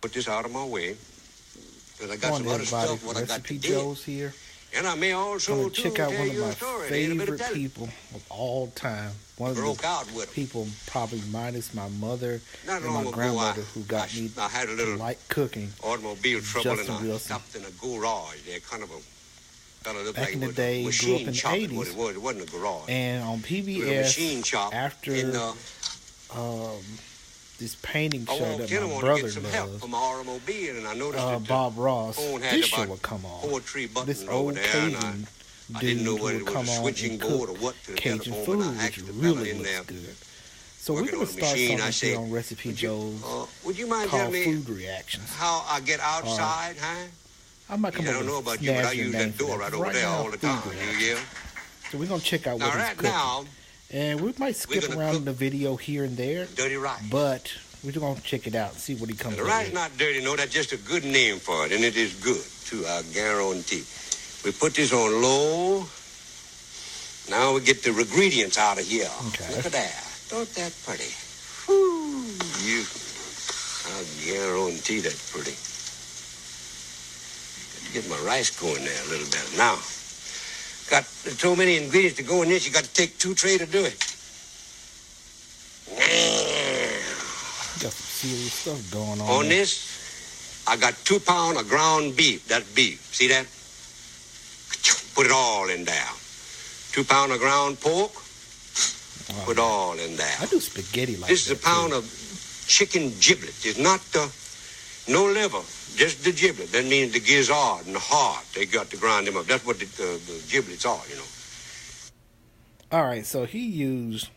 Put this out of my way. Because I got Morning, some other everybody. stuff what I got to do. Recipejoes here. And I may also I'm going to check out one of my story. favorite people of all time. One of the people, probably minus my mother and my grandmother, who got me to like cooking. Automobile trouble Justin and I Wilson. stopped in a garage. There, kind of a fellow looked Back like in the it was day, a grew machine up in the shop. 80s. It wasn't a garage. And on PBS, after this painting show that my brother loves, Bob Ross, this show would come on. This old Cajun dude would come on and cook Cajun food, which really looks good. So we're going to start something here on Recipejoes would you mind called telling me Food Reactions. how I get outside, huh? I might come I up don't know with about you, but I use that door right over there all the time. You So we're going to check out what he's cooking. Now, and we might skip around in the video here and there. Dirty rice. But we're going to check it out and see what he comes up with. The rice is not dirty, no. That's just a good name for it, and it is good, too, I guarantee. We put this on low. Now we get the ingredients out of here. Okay. Look at that. Don't that pretty? Whew, I guarantee that's pretty. Get my rice going there a little better. Now, got so many ingredients to go in this, you got to take 2 trays to do it. Got some serious stuff going on. On this, I got 2 pounds of ground beef. That's beef. See that? Put it all in there. 2 pounds of ground pork. Put all in there. I do spaghetti like that. This is a pound of chicken giblets. It's not no liver, just the giblet. That means the gizzard and the heart. They got to grind them up. That's what the giblets are, you know. All right, so he used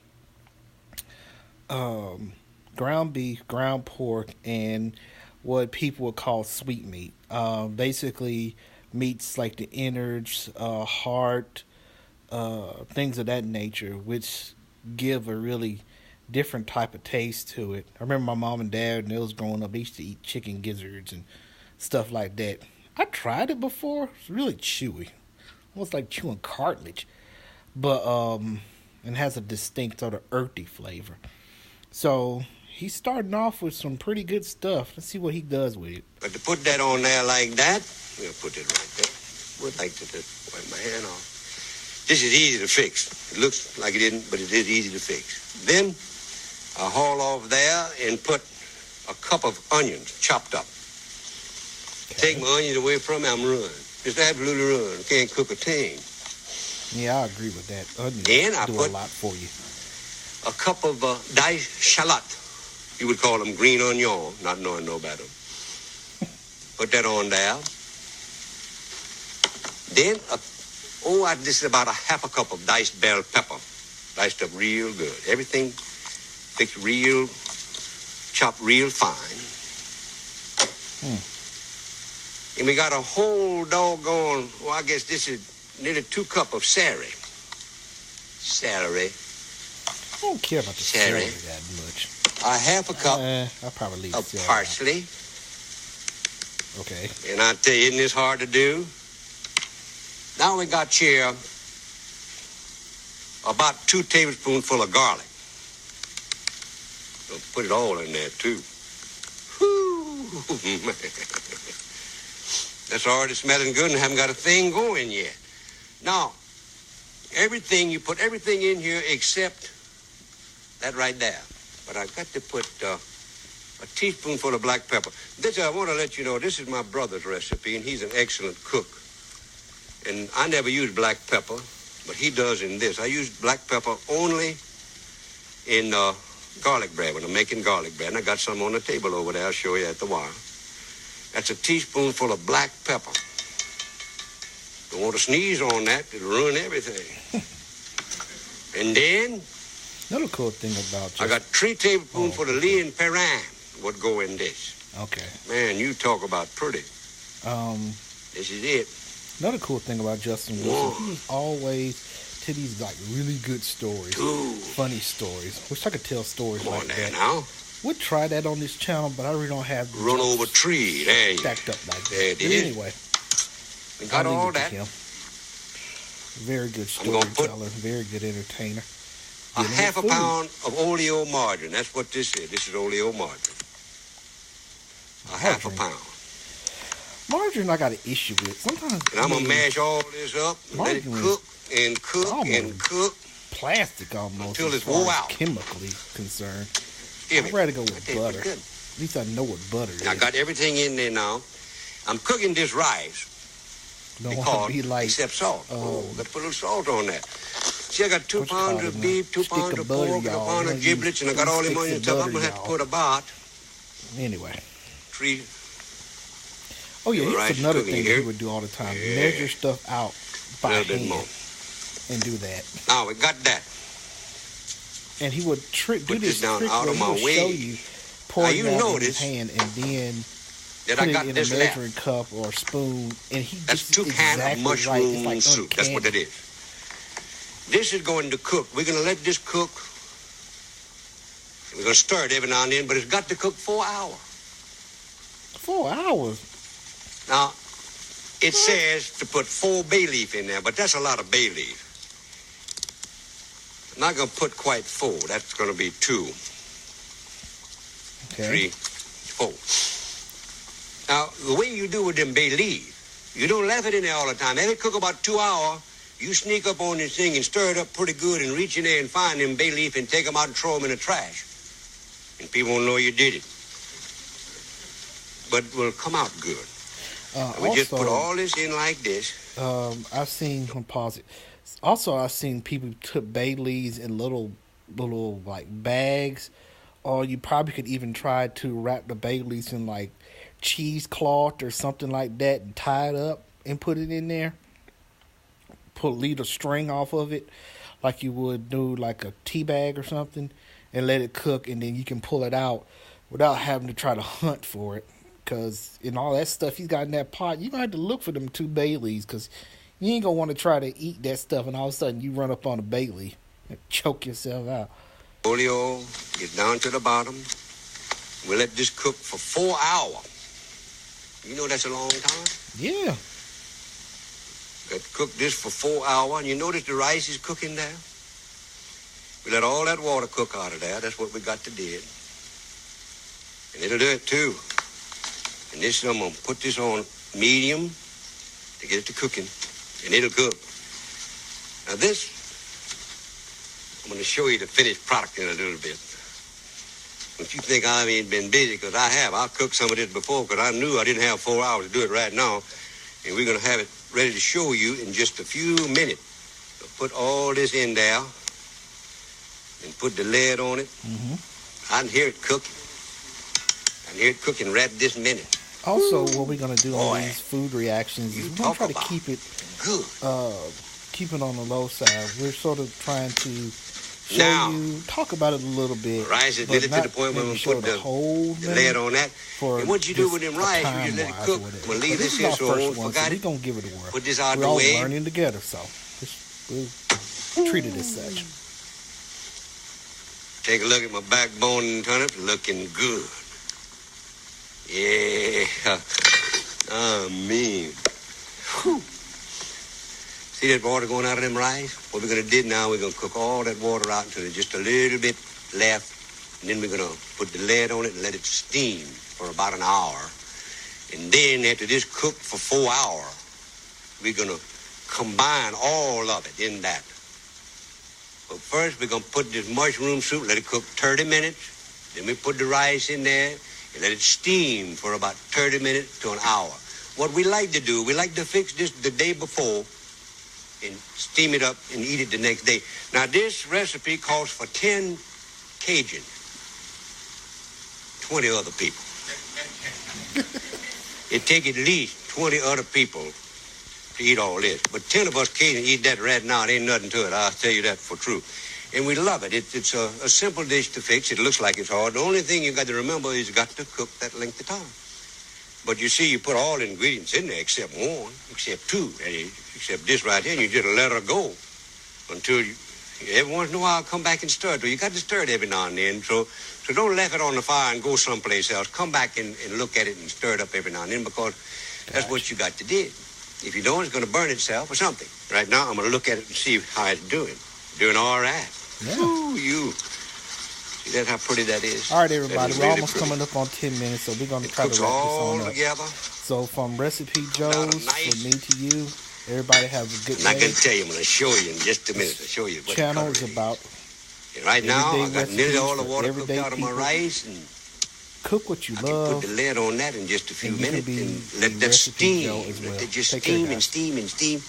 ground beef, ground pork, and what people would call sweet meat. Basically, meats like the innards, heart, things of that nature, which give a really different type of taste to it. I remember my mom and dad, when they was growing up, they used to eat chicken gizzards and stuff like that. I tried it before. It's really chewy. Almost like chewing cartilage. But, and has a distinct sort of earthy flavor. So, he's starting off with some pretty good stuff. Let's see what he does with it. But to put that on there like that, we'll put it right there. Would like to just wipe my hand off. This is easy to fix. It looks like it isn't, but it is easy to fix. Then, I haul off there and put a cup of onions chopped up. Okay. Take my onions away from me, I'm ruined. Just absolutely ruined. Can't cook a thing. Yeah, I agree with that. Onions do a lot for you. A cup of diced shallot. You would call them green onion, not knowing no better. Put that on there. Then, this is about a half a cup of diced bell pepper. Diced up real good. Everything fixed real, chopped real fine. And we got a whole doggone, I guess this is nearly 2 cups of celery. Celery. I don't care about the celery that much. A half a cup I'll probably leave of parsley. Okay. And I tell you, isn't this hard to do? Now we got here about 2 tablespoonfuls of garlic. So put it all in there, too. Whew, man. That's already smelling good and haven't got a thing going yet. Now, you put everything in here except that right there. But I've got to put a teaspoonful of black pepper. This, I want to let you know, this is my brother's recipe, and he's an excellent cook. And I never use black pepper, but he does in this. I use black pepper only in garlic bread, when I'm making garlic bread. And I got some on the table over there. I'll show you at the wire. That's a teaspoonful of black pepper. Don't want to sneeze on that. It'll ruin everything. And then another cool thing about I got 3 tablespoonfuls of Lee and Perrin would go in this. Okay. Man, you talk about pretty. This is it. Another cool thing about Justin Wilson, he was always to these like really good stories, funny stories. Wish I could tell stories like that. Now. We'd try that on this channel, but I really don't have the run over tree. There you stacked up like that. There it but is. Anyway, we got all that. Very good storyteller, very good entertainer. A half a pound of oleo margarine. That's what this is. This is oleo margarine. a half a pound. Margarine I got an issue with. Sometimes and I'm going to mash all this up and let it cook and cook and cook. Plastic almost. Until it's wore out. Chemically concerned. I'd rather go with butter. At least I know what butter is. I got everything in there now. I'm cooking this rice. Don't want to be like... Except salt. Got to put a little salt on that. See, I got 2 pounds of beef, 2 pounds of pork, and a pound of giblets, and I got all the money and stuff. I'm going to have to put about... Anyway. 3... Oh, yeah, here's another thing he would do all the time. Measure stuff out by hand and do that. Now, we got that. And he would do this down trick out where of my he would way. show you pouring it out in his notice hand and then that put I got it in this a measuring cup or spoon. And he That's gets 2 cans exactly of mushroom right. Like soup. That's what it is. This is going to cook. We're going to let this cook. We're going to stir it every now and then, but it's got to cook 4 hours. 4 hours? Now, it says to put 4 bay leaf in there, but that's a lot of bay leaf. I'm not going to put quite 4. That's going to be 2, 3, 4. Now, the way you do with them bay leaf, you don't leave it in there all the time. Let it cook about 2 hours. You sneak up on this thing and stir it up pretty good and reach in there and find them bay leaf and take them out and throw them in the trash. And people won't know you did it. But it will come out good. We just put all this in like this. I've seen, pause it. Also, I've seen people put bay leaves in little like bags, or you probably could even try to wrap the bay leaves in like cheesecloth or something like that and tie it up and put it in there. Leave the string off of it like you would do like a tea bag or something and let it cook, and then you can pull it out without having to try to hunt for it. Because in all that stuff he's got in that pot, you're going to have to look for them 2 bay leaves because you ain't going to want to try to eat that stuff and all of a sudden you run up on a bay leaf and choke yourself out. Oleo is down to the bottom. We'll let this cook for 4 hours. You know that's a long time? Yeah. Let's cook this for 4 hours. And you notice the rice is cooking there? We let all that water cook out of there. That's what we got to do. And it'll do it too. And this, I'm going to put this on medium to get it to cooking. And it'll cook. Now this, I'm going to show you the finished product in a little bit. Don't you think I ain't been busy, because I have. I cooked some of this before because I knew I didn't have 4 hours to do it right now. And we're going to have it ready to show you in just a few minutes. So put all this in there and put the lid on it. Mm-hmm. I can hear it cooking. I can hear it cooking right this minute. Also, what we're going to do on these food reactions is we're going to try to keep it good. Keep it on the low side. We're sort of trying to show you, talk about it a little bit. Rice is did it to the point where we put the lid on that. And what you do with them rice, you just let it cook. We'll leave this here so I won't forget it. We're going to give it a whirl. Put this out the way. We're all learning together, so we'll treat it as such. Take a look at my backbone and turnip. Looking good. Yeah. I mean. Whew. See that water going out of them rice? What we're going to do now, we're going to cook all that water out until there's just a little bit left. And then we're going to put the lid on it and let it steam for about an hour. And then after this cooked for 4 hours, we're going to combine all of it in that. But first, we're going to put this mushroom soup, let it cook 30 minutes. Then we put the rice in there and let it steam for about 30 minutes to an hour. What we like to do, we like to fix this the day before and steam it up and eat it the next day. Now, this recipe calls for 10 Cajun, 20 other people. It take at least 20 other people to eat all this. But 10 of us Cajun eat that right now. It ain't nothing to it. I'll tell you that for true. And we love it. It's a simple dish to fix. It looks like it's hard. The only thing you got to remember is you got to cook that length of time. But you see, you put all the ingredients in there except one, except two, except this right here, and you just let her go until you, every once in a while, come back and stir it. You got to stir it every now and then. So don't leave it on the fire and go someplace else. Come back and look at it and stir it up every now and then, because that's what you got to do. If you don't, it's going to burn itself or something. Right now, I'm going to look at it and see how it's doing. Doing all right. Yeah. Ooh, you. See that how pretty that is? All right, everybody, That is we're really almost pretty. coming up on 10 minutes, so we're going to It try to cooks wrap this all on up. together. So from Recipe Out a Joe's, nice. from me to you, everybody have a good And I day. can tell you, I'm going to show you in just a minute. I'll show you what Channel color is it is. about And right now, I got nearly recipes all the for water cooked everyday out of my people. rice, and Cook what you I can put love. the lid on that in just a few And you can minutes be and a let that Recipe steam. Joe as well. Let it just Take care, steam and guys. steam and steam.